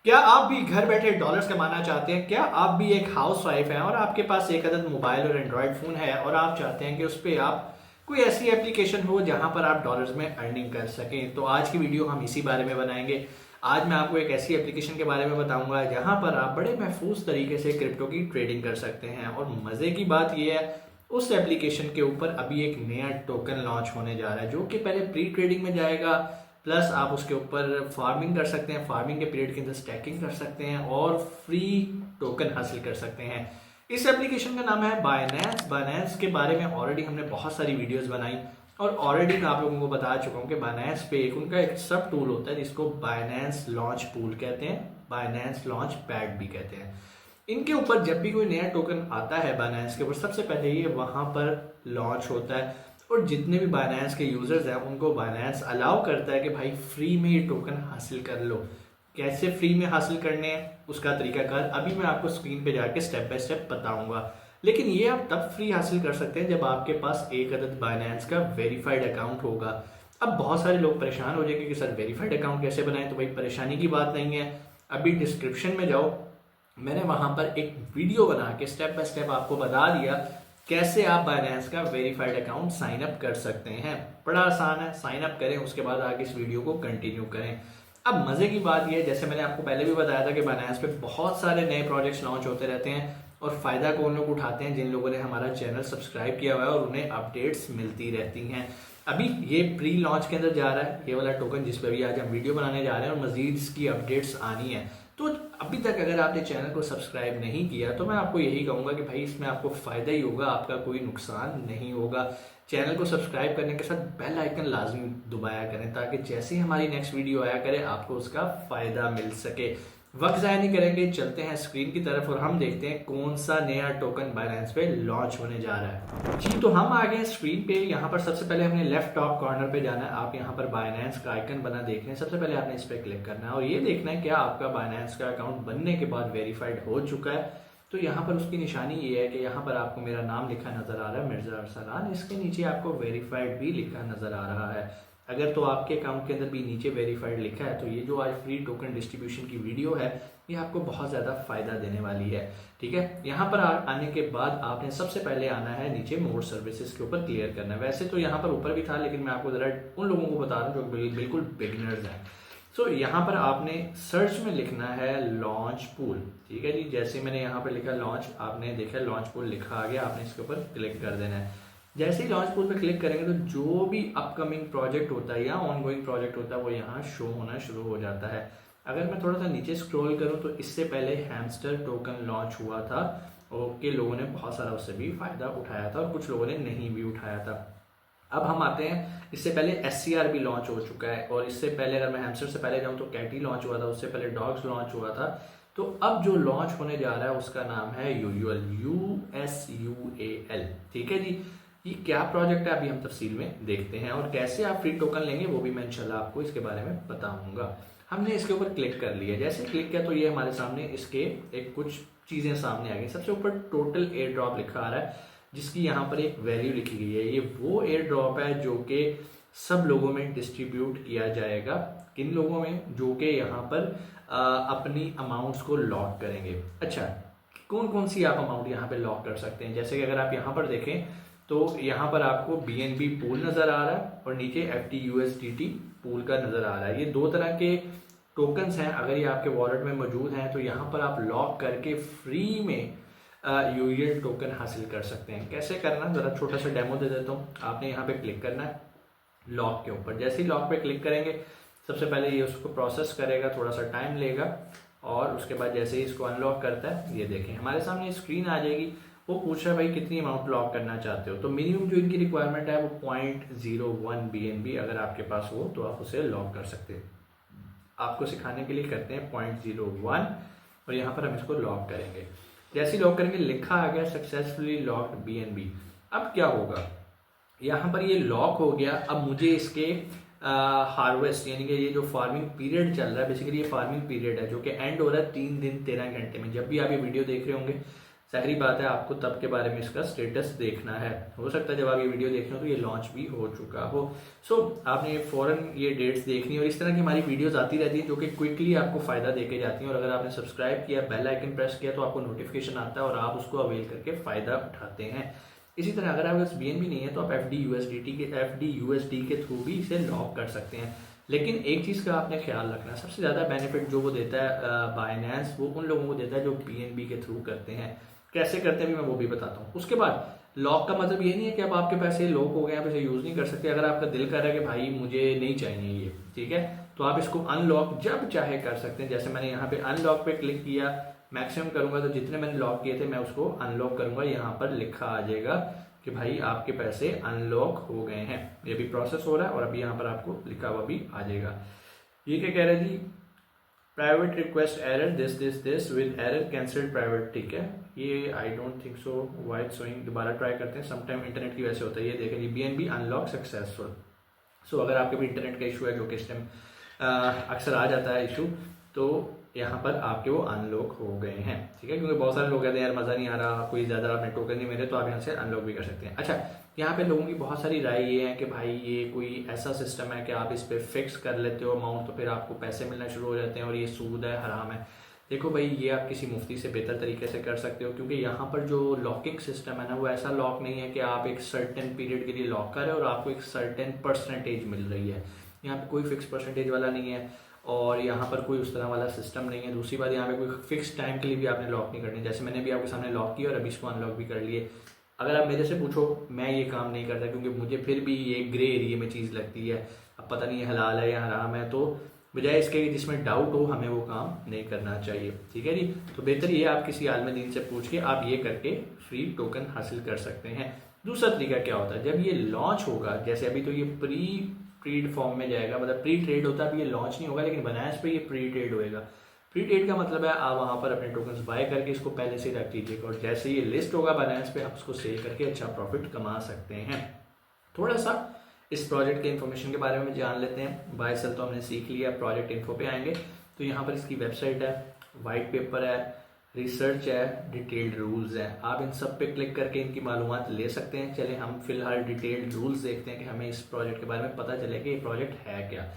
क्या आप भी घर बैठे डॉलर्स कमाना चाहते हैं? क्या आप भी एक हाउस वाइफ हैं और आपके पास एक अदद मोबाइल और एंड्रॉयड फ़ोन है और आप चाहते हैं कि उस पर आप कोई ऐसी एप्लीकेशन हो जहां पर आप डॉलर्स में अर्निंग कर सकें? तो आज की वीडियो हम इसी बारे में बनाएंगे। आज मैं आपको एक ऐसी एप्लीकेशन के बारे में बताऊंगा जहां पर आप बड़े महफूज तरीके से क्रिप्टो की ट्रेडिंग कर सकते हैं। और मज़े की बात यह है, उस एप्लीकेशन के ऊपर अभी एक नया टोकन लॉन्च होने जा रहा है जो कि पहले प्री ट्रेडिंग में जाएगा। प्लस आप उसके ऊपर फार्मिंग कर सकते हैं, फार्मिंग के पीरियड के अंदर स्टैकिंग कर सकते हैं और फ्री टोकन हासिल कर सकते हैं। इस एप्लीकेशन का नाम है बायनेंस। बायनेंस के बारे में ऑलरेडी हमने बहुत सारी वीडियोस बनाई और ऑलरेडी मैं आप लोगों को बता चुका हूँ कि बायनेंस पे उनका एक सब टूल होता है जिसको बायनेंस लॉन्च पूल कहते हैं, बायनेंस लॉन्च पैड भी कहते हैं। इनके ऊपर जब भी कोई नया टोकन आता है बायनेंस के ऊपर, सबसे पहले ये वहां पर लॉन्च होता है और जितने भी बायनेंस के यूजर्स हैं उनको बायनेंस अलाउ करता है कि भाई फ्री में ये टोकन हासिल कर लो। कैसे फ्री में हासिल करने हैं उसका तरीकाकार अभी मैं आपको स्क्रीन पे जाके स्टेप बाय स्टेप बताऊंगा। लेकिन ये आप तब फ्री हासिल कर सकते हैं जब आपके पास एक अदद बायनेंस का वेरीफाइड अकाउंट होगा। अब बहुत सारे लोग परेशान हो जाएंगे कि सर वेरीफाइड अकाउंट कैसे बनाएं? तो भाई परेशानी की बात नहीं है, अभी डिस्क्रिप्शन में जाओ, मैंने वहां पर एक वीडियो बना के स्टेप बाय स्टेप आपको बता दिया कैसे आप बायनेंस का वेरीफाइड अकाउंट साइन अप कर सकते हैं। बड़ा आसान है, साइन अप करें, उसके बाद आगे इस वीडियो को कंटिन्यू करें। अब मजे की बात यह है, जैसे मैंने आपको पहले भी बताया था कि बायनेंस पे बहुत सारे नए प्रोजेक्ट्स लॉन्च होते रहते हैं और फायदा कौन लोग उठाते हैं? जिन लोगों ने हमारा चैनल सब्सक्राइब किया हुआ है और उन्हें अपडेट्स मिलती रहती हैं। अभी ये प्री लॉन्च के अंदर जा रहा है ये वाला टोकन जिस पर भी आज हम वीडियो बनाने जा रहे हैं और मजीद इसकी अपडेट्स आनी है। तो अभी तक अगर आपने चैनल को सब्सक्राइब नहीं किया तो मैं आपको यही कहूंगा कि भाई इसमें आपको फायदा ही होगा, आपका कोई नुकसान नहीं होगा। चैनल को सब्सक्राइब करने के साथ बेल आइकन लाजमी दबाया करें ताकि जैसे ही हमारी नेक्स्ट वीडियो आया करे आपको उसका फायदा मिल सके। वक्त ज़ाया नहीं करेंगे, चलते हैं स्क्रीन की तरफ और हम देखते हैं कौन सा नया टोकन बायनेंस पे लॉन्च होने जा रहा है। जी तो हम आ गए स्क्रीन पे। यहाँ पर सबसे पहले हमने लेफ्ट टॉप कॉर्नर पे जाना है। आप यहाँ पर बायनेंस का आइकन बना देख रहे हैं, सबसे पहले आपने इस पर क्लिक करना है और ये देखना है क्या आपका बायनेंस का अकाउंट बनने के बाद वेरीफाइड हो चुका है। तो यहाँ पर उसकी निशानी ये है कि यहाँ पर आपको मेरा नाम लिखा नजर आ रहा है, मिर्जा अरसलान। इसके नीचे आपको वेरीफाइड भी लिखा नजर आ रहा है। अगर तो आपके अकाउंट के अंदर भी नीचे वेरीफाइड लिखा है तो ये जो आज फ्री टोकन डिस्ट्रीब्यूशन की वीडियो है ये आपको बहुत ज़्यादा फायदा देने वाली है। ठीक है, यहाँ पर आने के बाद आपने सबसे पहले आना है नीचे मोर सर्विसेज के ऊपर क्लियर करना है। वैसे तो यहाँ पर ऊपर भी था लेकिन मैं आपको ज़रा उन लोगों को बता रहा हूँ जो बिल्कुल बिगिनर्स हैं। सो यहाँ पर आपने सर्च में लिखना है लॉन्च पूल। ठीक है जी, जैसे मैंने यहाँ पर लिखा लॉन्च, आपने देखा लॉन्च पूल लिखा आ गया, आपने इसके ऊपर क्लिक कर देना है। जैसे ही लॉन्च पूल पे क्लिक करेंगे तो जो भी अपकमिंग प्रोजेक्ट होता है या ऑनगोइंग प्रोजेक्ट होता है वो यहाँ शो होना शुरू हो जाता है। अगर मैं थोड़ा सा नीचे स्क्रॉल करूँ तो इससे पहले हैमस्टर टोकन लॉन्च हुआ था और के लोगों ने बहुत सारा उससे भी फायदा उठाया था और कुछ लोगों ने नहीं भी उठाया था। अब हम आते हैं, इससे पहले SCR भी लॉन्च हो चुका है और इससे पहले अगर मैं हैमस्टर से पहले जाऊँ तो कैटी लॉन्च हुआ था, उससे पहले डॉग्स लॉन्च हुआ था। तो अब जो लॉन्च होने जा रहा है उसका नाम है यूयूएल, USUAL। ठीक है जी, ये क्या प्रोजेक्ट है अभी हम तफसील में देखते हैं और कैसे आप फ्री टोकन लेंगे वो भी मैं इंशाल्लाह आपको इसके बारे में बताऊंगा। हमने इसके ऊपर क्लिक कर लिया, जैसे क्लिक किया तो ये हमारे सामने इसके एक कुछ चीजें सामने आ गई। सबसे ऊपर टोटल एयर ड्रॉप लिखा आ रहा है जिसकी यहाँ पर एक वैल्यू लिखी गई है। ये वो एयर ड्रॉप है जो कि सब लोगों में डिस्ट्रीब्यूट किया जाएगा। किन लोगों में? जो कि यहाँ पर अपनी अमाउंट्स को लॉक करेंगे। अच्छा, कौन कौन सी आप अमाउंट यहाँ पे लॉक कर सकते हैं? जैसे कि अगर आप यहाँ पर देखें तो यहाँ पर आपको BNB पूल नजर आ रहा है और नीचे FTUSDT पूल का नजर आ रहा है। ये दो तरह के टोकन्स हैं, अगर ये आपके वॉलेट में मौजूद हैं तो यहाँ पर आप लॉक करके फ्री में यूएल टोकन हासिल कर सकते हैं। कैसे करना जरा छोटा सा डेमो दे देता हूँ। आपने यहाँ पे क्लिक करना है लॉक के ऊपर। जैसे ही लॉक पे क्लिक करेंगे सबसे पहले ये उसको प्रोसेस करेगा, थोड़ा सा टाइम लेगा और उसके बाद जैसे ही इसको अनलॉक करता है ये देखें हमारे सामने स्क्रीन आ जाएगी। वो पूछ रहा है भाई कितनी अमाउंट लॉक करना चाहते हो? तो मिनिमम जो इनकी रिक्वायरमेंट है वो 0.01 BNB अगर आपके पास हो तो आप उसे लॉक कर सकते हैं। आपको सिखाने के लिए करते हैं 0.01 और यहाँ पर हम इसको लॉक करेंगे। जैसे ही लॉक करेंगे लिखा आ गया सक्सेसफुली लॉक्ड BNB। अब क्या होगा, यहाँ पर ये लॉक हो गया। अब मुझे इसके हार्वेस्ट यानी कि ये जो फार्मिंग पीरियड चल रहा है, बेसिकली ये फार्मिंग पीरियड है जो कि एंड हो रहा है 3 दिन 13 घंटे में। जब भी आप ये वीडियो देख रहे होंगे ज़ाहिरी बात है आपको तब के बारे में इसका स्टेटस देखना है। हो सकता है जब आप ये वीडियो देख रहे हो तो ये लॉन्च भी हो चुका हो। सो आपने फ़ौरन ये डेट्स देखनी है और इस तरह की हमारी वीडियोस आती रहती हैं जो कि क्विकली आपको फ़ायदा देके जाती हैं। और अगर आपने सब्सक्राइब किया, बेल आइकन प्रेस किया तो आपको नोटिफिकेशन आता है और आप उसको अवेल करके फ़ायदा उठाते हैं। इसी तरह अगर आपके पास BNB नहीं है तो आप FD USD के थ्रू भी इसे लॉक कर सकते हैं। लेकिन एक चीज़ का आपने ख्याल रखना, सबसे ज़्यादा बेनिफिट जो वो देता है बाइनेंस, वो उन लोगों को देता है जो BNB के थ्रू करते हैं। कैसे करते हैं भी मैं वो भी बताता हूँ। उसके बाद लॉक का मतलब ये नहीं है कि अब आपके पैसे लॉक हो गए, आप इसे यूज़ नहीं कर सकते। अगर आपका दिल कर रहा है कि भाई मुझे नहीं चाहिए ये, ठीक है, तो आप इसको अनलॉक जब चाहे कर सकते हैं। जैसे मैंने यहाँ पे अनलॉक पे क्लिक किया, मैक्सिमम करूंगा तो जितने मैंने लॉक किए थे मैं उसको अनलॉक करूंगा, यहाँ पर लिखा आ जाएगा कि भाई आपके पैसे अनलॉक हो गए हैं। ये भी प्रोसेस हो रहा है और अभी यहाँ पर आपको लिखा हुआ भी आ जाएगा। ये क्या कह रहा है जी, private request error this with error cancelled private, ठीक है। ये I don't think so why it's showing, दोबारा ट्राई करते हैं, समटाइम इंटरनेट की वजह से होता है। ये देखें जी, BNB अनलॉक सक्सेसफुल। सो अगर आपके भी इंटरनेट का इशू है, जो कि इस टाइम अक्सर आ जाता है इशू, तो यहाँ पर आपके वो अनलॉक हो गए हैं, ठीक है। क्योंकि बहुत सारे लोग कहते हैं यार मज़ा नहीं आ रहा, कोई ज़्यादा आपने टोकन नहीं मिले, तो आप यहाँ से अनलॉक भी कर सकते हैं। अच्छा, यहाँ पे लोगों की बहुत सारी राय ये है कि भाई ये कोई ऐसा सिस्टम है कि आप इस पर फिक्स कर लेते हो अमाउंट तो फिर आपको पैसे मिलना शुरू हो जाते हैं और ये सूद है, हराम है। देखो भाई, ये आप किसी मुफ्ती से बेहतर तरीके से कर सकते हो, क्योंकि यहाँ पर जो लॉकिंग सिस्टम है ना, वो ऐसा लॉक नहीं है कि आप एक सर्टेन पीरियड के लिए लॉक करें और आपको एक सर्टेन परसेंटेज मिल रही है। यहाँ पे कोई फिक्स परसेंटेज वाला नहीं है और यहाँ पर कोई उस तरह वाला सिस्टम नहीं है। दूसरी बात, यहाँ पे कोई फिक्स टाइम के लिए भी आपने लॉक नहीं करनी। जैसे मैंने भी आपके सामने लॉक किया और अभी इसको अनलॉक भी कर लिए। अगर आप मेरे से पूछो, मैं ये काम नहीं करता, क्योंकि मुझे फिर भी ये ग्रे एरिया में चीज़ लगती है। अब पता नहीं हलाल है या हराम है, तो बजाय इसके जिसमें डाउट हो हमें वो काम नहीं करना चाहिए, ठीक है जी। तो बेहतर ये आप किसी आलिम दीन से पूछ के आप ये करके फ्री टोकन हासिल कर सकते हैं। दूसरा तरीका क्या होता है, जब ये लॉन्च होगा, जैसे अभी तो ये प्री फॉर्म में जाएगा, मतलब प्री ट्रेड होता है, अभी ये लॉन्च नहीं होगा, लेकिन बनायस पे ये प्री ट्रेड होएगा। प्री ट्रेड का मतलब है आप वहाँ पर अपने टोकन्स बाय करके इसको पहले से रख दीजिएगा और जैसे ये लिस्ट होगा बनायस पे, आप उसको सेल करके अच्छा प्रॉफिट कमा सकते हैं। थोड़ा सा इस प्रोजेक्ट के इन्फॉर्मेशन के बारे में जान लेते हैं। बाय सेल तो हमने सीख लिया, प्रोजेक्ट इन्फो पे आएंगे तो यहाँ पर इसकी वेबसाइट है, वाइट पेपर है, रिसर्च है, डिटेल्ड रूल्स है। आप इन सब पे क्लिक करके इनकी मालूमात ले सकते हैं। चले हम फिलहाल डिटेल्ड रूल्स देखते हैं कि हमें इस प्रोजेक्ट के बारे में पता चले कि ये प्रोजेक्ट है क्या।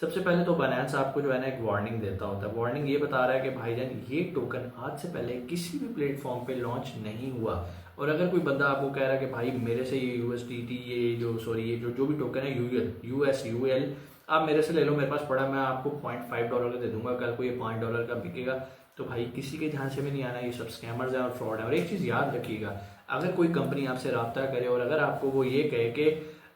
सबसे पहले तो बाइनेंस आपको जो है ना एक वार्निंग देता होता है। वार्निंग ये बता रहा है कि भाईजान ये टोकन आज से पहले किसी भी प्लेटफॉर्म पे लॉन्च नहीं हुआ। और अगर कोई बंदा आपको कह रहा है कि भाई मेरे से ये USDT ये जो भी टोकन है UL आप मेरे से ले लो, मेरे पास पड़ा, मैं आपको $0.5 का दे दूंगा, कल को ये $5 का बिकेगा, तो भाई किसी के ध्यान से भी नहीं आना, ये सब स्कैमर्स हैं और फ्रॉड है। और एक चीज़ याद रखिएगा, अगर कोई कंपनी आपसे रब्ता करे और अगर आपको वो ये कहे कि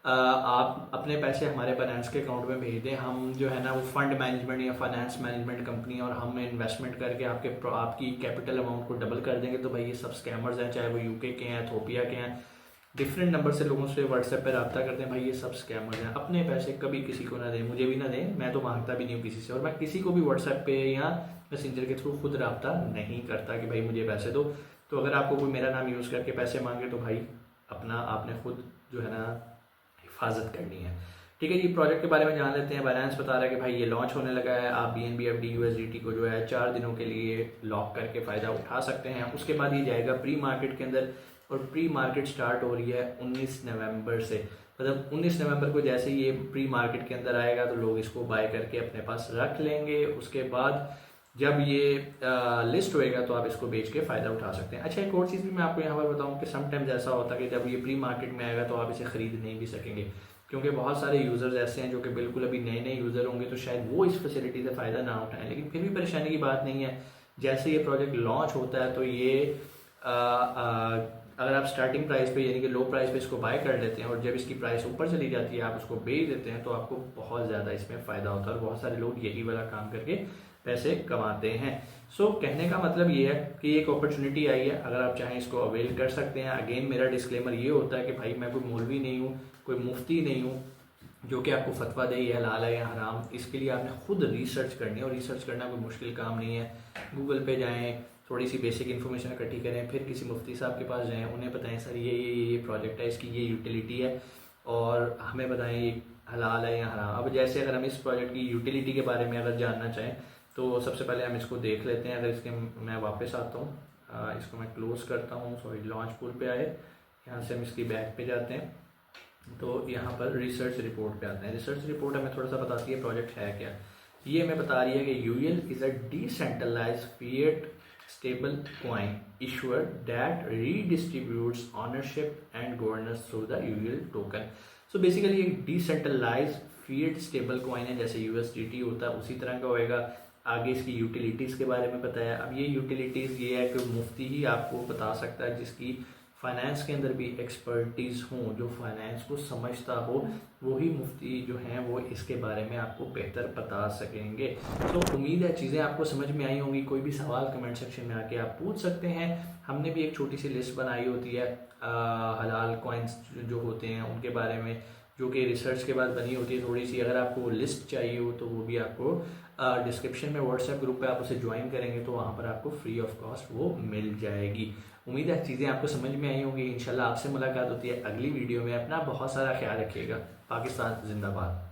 आप अपने पैसे हमारे फाइनेंस के अकाउंट में भेज दें, हम जो है ना वो फंड मैनेजमेंट या फाइनेंस मैनेजमेंट कंपनी और हम इन्वेस्टमेंट करके आपकी कैपिटल अमाउंट को डबल कर देंगे, तो भाई ये सब स्कैमर्स हैं, चाहे वो UK के हैं, इथोपिया के हैं, डिफरेंट नंबर से लोगों से व्हाट्सएप पे रब्ता करते हैं। भाई ये सब स्कैमर्स हैं। अपने पैसे कभी किसी को ना दें, मुझे भी ना दें, मैं तो मांगता भी नहीं हूँ किसी से, और मैं किसी को भी व्हाट्सएप पे या मैसेंजर के थ्रू खुद रब्ता नहीं करता कि भाई मुझे पैसे दो। तो अगर आपको कोई मेरा नाम यूज़ करके पैसे मांगे तो भाई अपना आपने खुद जो है ना हिफाजत करनी है, ठीक है जी। प्रोजेक्ट के बारे में जान लेते हैं। बाइनेंस बता रहा है कि भाई ये लॉन्च होने लगा है, आप BNB FD USDT को जो है 4 दिनों के लिए लॉक करके फ़ायदा उठा सकते हैं। उसके बाद ये जाएगा प्री मार्केट के अंदर और प्री मार्केट स्टार्ट हो रही है 19 नवंबर से। मतलब 19 नवंबर को जैसे ये प्री मार्केट के अंदर आएगा तो लोग इसको बाय करके अपने पास रख लेंगे। उसके बाद जब ये लिस्ट होएगा तो आप इसको बेच के फ़ायदा उठा सकते हैं। अच्छा, एक और चीज़ भी मैं आपको यहाँ पर बताऊँ कि समटाइम्स ऐसा होता है कि जब ये प्री मार्केट में आएगा तो आप इसे ख़रीद नहीं भी सकेंगे, क्योंकि बहुत सारे यूज़र्स ऐसे हैं जो कि बिल्कुल अभी नए यूज़र होंगे, तो शायद वो इस फैसिलिटी से फ़ायदा ना उठाएं। लेकिन फिर भी परेशानी की बात नहीं है, जैसे ये प्रोजेक्ट लॉन्च होता है तो ये अगर आप स्टार्टिंग प्राइस पे यानी कि लो प्राइस पे इसको बाय कर लेते हैं और जब इसकी प्राइस ऊपर चली जाती है आप उसको बेच देते हैं, तो आपको बहुत ज़्यादा इसमें फ़ायदा होता है और बहुत सारे लोग यही वाला काम करके पैसे कमाते हैं। सो कहने का मतलब ये है कि एक अपॉर्चुनिटी आई है, अगर आप चाहें इसको अवेल कर सकते हैं। अगेन मेरा डिस्क्लेमर ये होता है कि भाई मैं कोई मौलवी नहीं हूँ, कोई मुफ्ती नहीं हूँ जो कि आपको फतवा दे ये हलाल है या हराम। इसके लिए आपने खुद रिसर्च करनी है और रिसर्च करना कोई मुश्किल काम नहीं है। गूगल पे जाएं, थोड़ी सी बेसिक इन्फॉर्मेशन इकट्ठी करें, फिर किसी मुफ्ती साहब के पास जाएं, उन्हें बताएं सर ये प्रोजेक्ट है, इसकी ये यूटिलिटी है और हमें बताएं ये हलाल है या हराम। अब जैसे अगर हम इस प्रोजेक्ट की यूटिलिटी के बारे में अगर जानना चाहें तो सबसे पहले हम इसको देख लेते हैं। अगर इसके मैं वापस आता हूँ इसको मैं क्लोज़ करता हूँ। सॉरी, लॉन्च पुल पे आए, यहाँ से हम इसकी बैक पे जाते हैं तो यहाँ पर रिसर्च रिपोर्ट पे आते हैं। रिसर्च रिपोर्ट हमें थोड़ा सा बताती है प्रोजेक्ट है क्या। ये हमें बता रही है कि UL is a decentralised fiat stable coin issuer that redistributes ownership and governance through the UL token. So basically एक डिसेंट्रलाइज्ड फिएट स्टेबल कॉइन है, जैसे यूएसडीटी होता है उसी तरह का होएगा। आगे इसकी यूटिलिटीज़ के बारे में बताया। अब ये यूटिलिटीज़ ये है कि मुफ्ती ही आपको बता सकता है, जिसकी फाइनेंस के अंदर भी एक्सपर्टीज़ हो, जो फाइनेंस को समझता हो, वही मुफ्ती जो हैं वो इसके बारे में आपको बेहतर बता सकेंगे। तो उम्मीद है चीज़ें आपको समझ में आई होंगी। कोई भी सवाल कमेंट सेक्शन में आके आप पूछ सकते हैं। हमने भी एक छोटी सी लिस्ट बनाई होती है हलाल कॉइन्स जो होते हैं उनके बारे में, जो कि रिसर्च के बाद बनी होती है थोड़ी सी। अगर आपको लिस्ट चाहिए हो तो वो भी आपको डिस्क्रिप्शन में व्हाट्सएप ग्रुप पे आप उसे ज्वाइन करेंगे तो वहाँ पर आपको फ्री ऑफ कॉस्ट वो मिल जाएगी। उम्मीद है चीज़ें आपको समझ में आई होंगी। इंशाल्लाह आपसे मुलाकात होती है अगली वीडियो में। अपना बहुत सारा ख्याल रखिएगा। पाकिस्तान जिंदाबाद।